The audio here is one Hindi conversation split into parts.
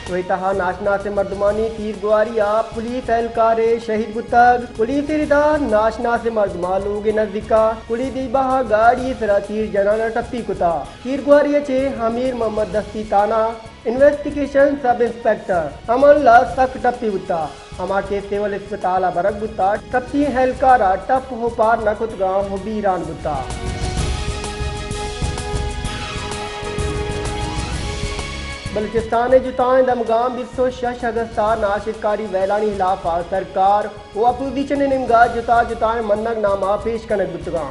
वही तहा नाशना से मर्दमानी तीर गुआरिया पुलिस एहलकार शहीद गुतग पुलिस रिदा नाशना से मर्दमा लोग नजदीका कुली दीबा गाड़ी सरा तीर जनाना टप्पी कुता तीर गुआरिया चे हमीर मोहम्मद दस्ती ताना इन्वेस्टिगेशन सब इंस्पेक्टर अमल्ला सक टप्पी बुता हमा के सिविल अस्पताल बरक बुता टप्पी एहलकारा टप हो पार नकुत गांव हो बीरान बुता बलूचिस्तान जुतान दमगाम 26 अगस्त नाशिदकारी वैलानी खिलाफ सरकार वो अपोजिशन निमगा जुता जुतान मन्नग नामा पेश कनक बुतगा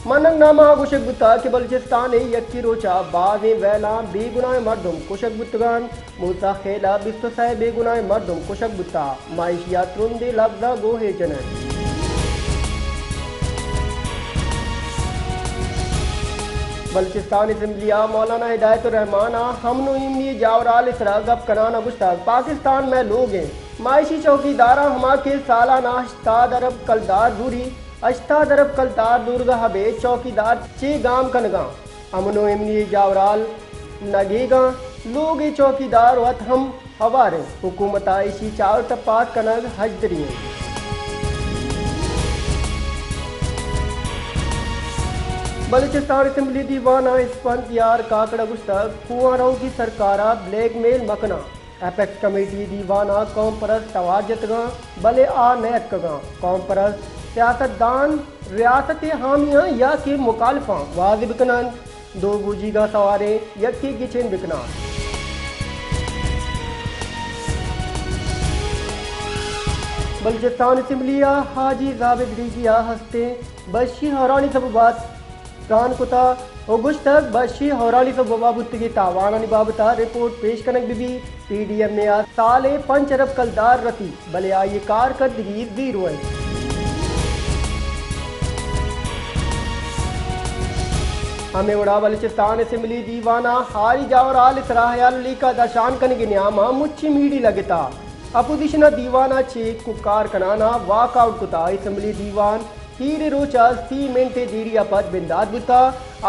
मन्नग नामा कुशक बुता कि बलूचिस्तान यक्की रोचा बाद वैला बेगुनाह मर्दुम कुशक बुतगान मूसा खेला 26 बेगुनाह मर्दुम कुशक बुता माइशिया त्रुंदे लफ्जा गोहे जन बलूचिस्तान असम्बलिया मौलाना हिदायतुर रहमान हमनो इमनी जावराल इसरा गप कनाना गुस्ताग पाकिस्तान में लोग हैं मायशी चौकीदारा हमा के सालाना 8 अरब कलदार दूरी 8 अरब कलदार दूरगा हबे चौकीदार चे गाम कनगा हमनो इमनी जावराल नगेगा लोग चौकीदार वत हम हवारे हुकूमत आयशी चार तपात कनग हजदरी बलूचिस्तान असम्बली दीवाना स्पंद यार काकड़ा गुस्तक कुआरों की सरकारा ब्लैकमेल मकना एपेक्स कमेटी दीवाना कौम परस्त तवाजतगा भले आ नैतगा कौम परस्त सियासतदान रियासत हामिया या के मुखालफा वाजिब कनन दो गुजीगा सवारे यक्की किचन बिकना बलूचिस्तान असम्बलिया हाजी जावेद रिजिया हस्ते बशी हरानी सब बात कान कुता गुश्तक बशी हौराली सब बाबुत की तावाना निबाबता रिपोर्ट पेश कनक बीबी पीडीएम में आज साले 5 अरब कलदार रती भले आई कार कर दिगी 0 हमें उड़ा बलूचिस्तान असम्बली दीवाना हारी जावराल सराहयाल का दशान कन गिन्यामा मुच्छी मीडी लगता अपोजिशन दीवाना चे कुकार कनाना वॉकआउट कुता असम्बली दीवान हीरे रोचा 3 मिनटे दीरिया पद बिंदाद बुता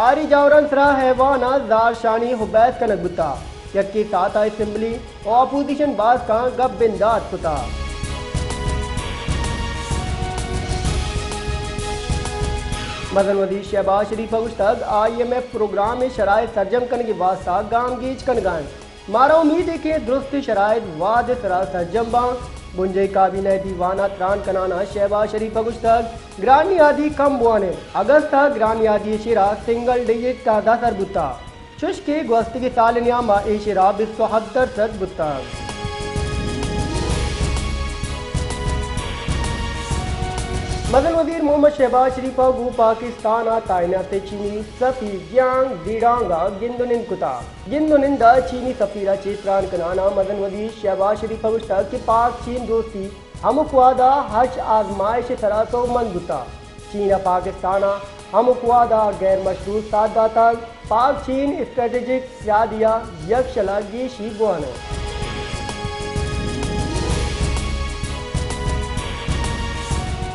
आरी जावरन सरा हैवाना जार शानी हुबैस कनक बुता यक्की साथ असम्बली और अपोजिशन बास का गप बिंदाद बुता मदन वजीर शहबाज शरीफ गुश्तग IMF प्रोग्राम में शराय सरजम कन के वास्ता गाम गीज कन गान मारा उम्मीद है कि दुरुस्त शराय वाद सरा सरजम बा बुंजे काबीना दीवाना त्रान कनाना शहबाज शरीफ गुश्तग ग्रानी आदि कम बुआने अगस्ता ग्रानी आदि शिरा सिंगल डिजिट का 10 बुता चुश के ग्वस्त के साल नियामा ए शिरा 270 बुता मदन वजीर मोहम्मद शहबाज शरीफा गु पाकिस्तान तायनात चीनी सफीर ग्यांग दीडांगा गिंदुनिन कुता गिंदुनिंदा चीनी सफीरा चित्रान कनाना मदन वजीर शहबाज शरीफा गुश्ता कि पाक चीन दोस्ती हमक्वादा हज आजमाइश सरासो मन बुता चीना पाकिस्ताना हमक्वादा गैर मशरूत सादाता पाक चीन स्ट्रेटेजिक यादिया यक्षला गेशी गुआने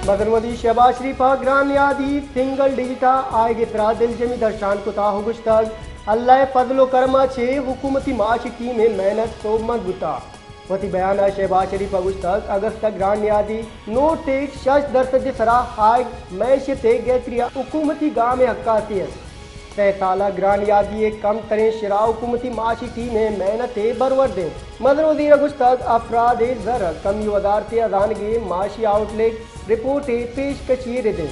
मदन वजीर शहबाज शरीफा ग्रान यादी सिंगल डिजिटा आएगे तरा दिल जमी दर्शान कुता हो गुश्तग अल्लाह फजलो करमा छे हुकूमती माशिकी में मेहनत तो मजबूता वती बयान शहबाज शरीफा गुश्तग अगस्त तक ग्रान यादी नो टेक 6% सरा हाय मैशत गैत्रिया हुकूमती गाँव में हक्कासी है 6 साल ग्रान यादी एक कम तरें शरा हुकूमती माशिकी में मेहनत बरवर दे मदन वजीर गुश्तग अफराद जर कमी वदारते अदानगे माशी आउटलेट रिपोर्ट पेश कशीर दे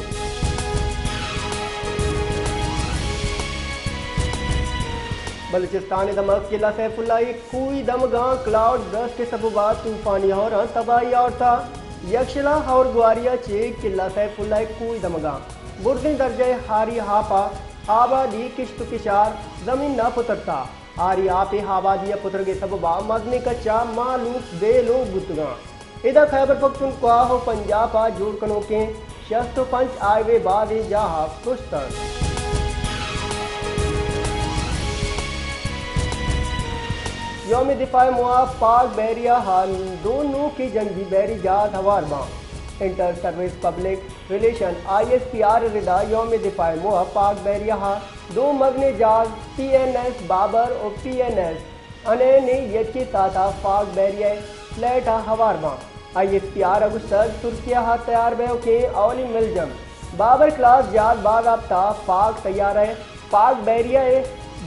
बलूचिस्तान दमक किला सैफुल्लाह कोई दमगा क्लाउड ब्रस्ट के सबूबात तूफानी और तबाही और था यक्षला और ग्वारिया चे किला सैफुल्लाह कोई दमगा बुर्दे दर्जे हारी हापा आबादी किश्त किशार जमीन न पुतरता आरी आपे आबादी पुत्र के सबबा मगने कच्चा मालूफ बेलो बुतगा इधर खैबर पख्तूनख्वा हो पंजाब जोड़ कनो के शस्त पंच आयवे बाद जहा पुस्तक यौम दिफा मुआफ पाक बहरिया हाल दोनों की जंगी बहरी जात हवार माँ inter service public relation ISPR रिदा यौम दिफा मुआफ पाक बहरिया हाल 2 मगने जात PNS बाबर और PNS अने ने यके ताता फाक बैरिया फ्लैट हवारवा आई इख्तियार अगुस्तक तुर्किया तैयार बयो के अवली मिलजम बाबर क्लास जात बाग आफ्ता फाक तैयार है फाक बैरिया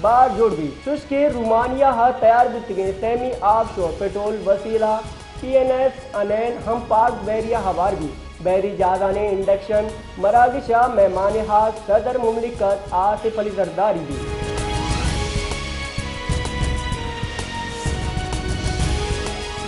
बार जोड़ भी चुस्के रोमानिया तैयार गुत्तगे सेमी आग शो पेट्रोल वसीला PNS अनैन हम पाक बैरिया हवार भी बैरी जादा ने इंडक्शन मरागिशा मेहमान हाक सदर मुमलिकत आसिफ अली जरदारी भी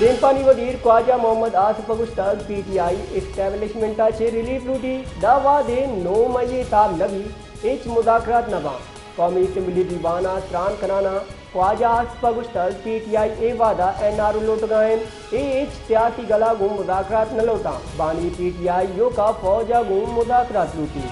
बेनपानी वजीर ख्वाजा मोहम्मद आसिफ अगुस्तक PTI एस्टैब्लिशमेंटाचे रिलीफ लूटी दावा दे 9 मई ताब नबी एच मुदाखरात नबा कौमी असम्बली दीवाना त्रान कनाना ख्वाजा आसिफ अगुस्तक PTI ए वादा NRO लोटगायन एच सियासी गला गुम मुदाखरात न लोटा बानी PTI यो का फौजा गुम मुदाखरात लूटी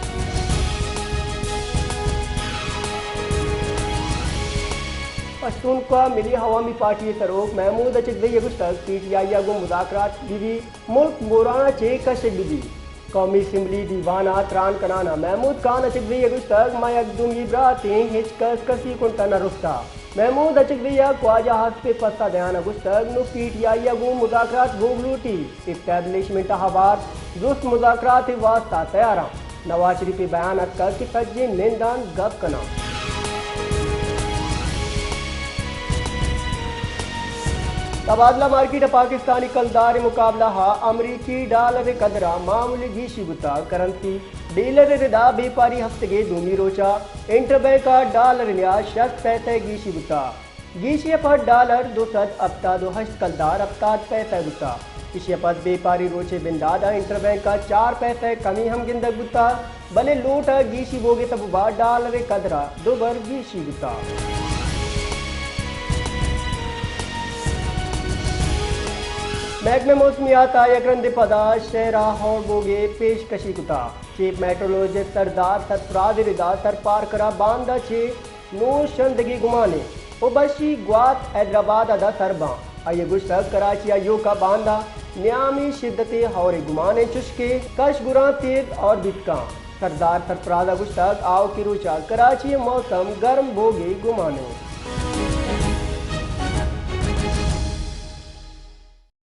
पश्तूनख्वा मिली हवामी पार्टी सरोक महमूद अचकदई अगुस्तक PTI गो मुदाखरात बिदी मुल्क मोराना चे कशक बिदी कौमी असम्बली दीवाना त्रान कनाना महमूद खान अचकदई अगुस्तक मयकदुम इब्राते हिचकस कसी कुंटना रुस्ता महमूद अचकदई ख्वाजा हास्पे पस्ता दयान अगुस्तक नु PTI गो मुदाखरात भोग लूटी इस्टैब्लिशमेंट हवार दुस्त मुदाखरात वास्ता तैयारा नवाज शरीफ बयान अक्कर कि सज्जे निंदान गप कना तबादला मार्केट पाकिस्तानी कलदार मुकाबला अमरीकी डॉलर कदरा मामूली घीशी गुता करंसी डीलर रिदा बेपारी हफ्ते दूमी रोचा इंटरबैंक डॉलर लिया शख्स पैसे घीशी गुता घीशी पर डॉलर 200 अफ्ता 2 कलदार अफ्ताद पैसा गुता इसी पर बेपारी रोचे बिंदादा इंटरबैंक का 4 पैसे कमी हम गिंदक गुता बने लूट घीशी बोगे तब डॉलर कदरा 2 बर घीशी गुता महकमे मौसमियात यकरंद पदा शहरा हौर बोगे पेशकशी कुता चीफ मेट्रोलॉजिस्ट सरदार सतफराद रिदा सर पार करा बांदा छे नो शंदगी गुमाने उबशी ग्वात हैदराबाद अदा सरबा आये गुश्तक कराची आयो का बांदा न्यामी शिद्दते हौरे गुमाने चुशके कश गुरा तेज और बिटका सरदार सरफराज गुश्तक आओ की रुचा कराची मौसम गर्म बोगे गुमाने।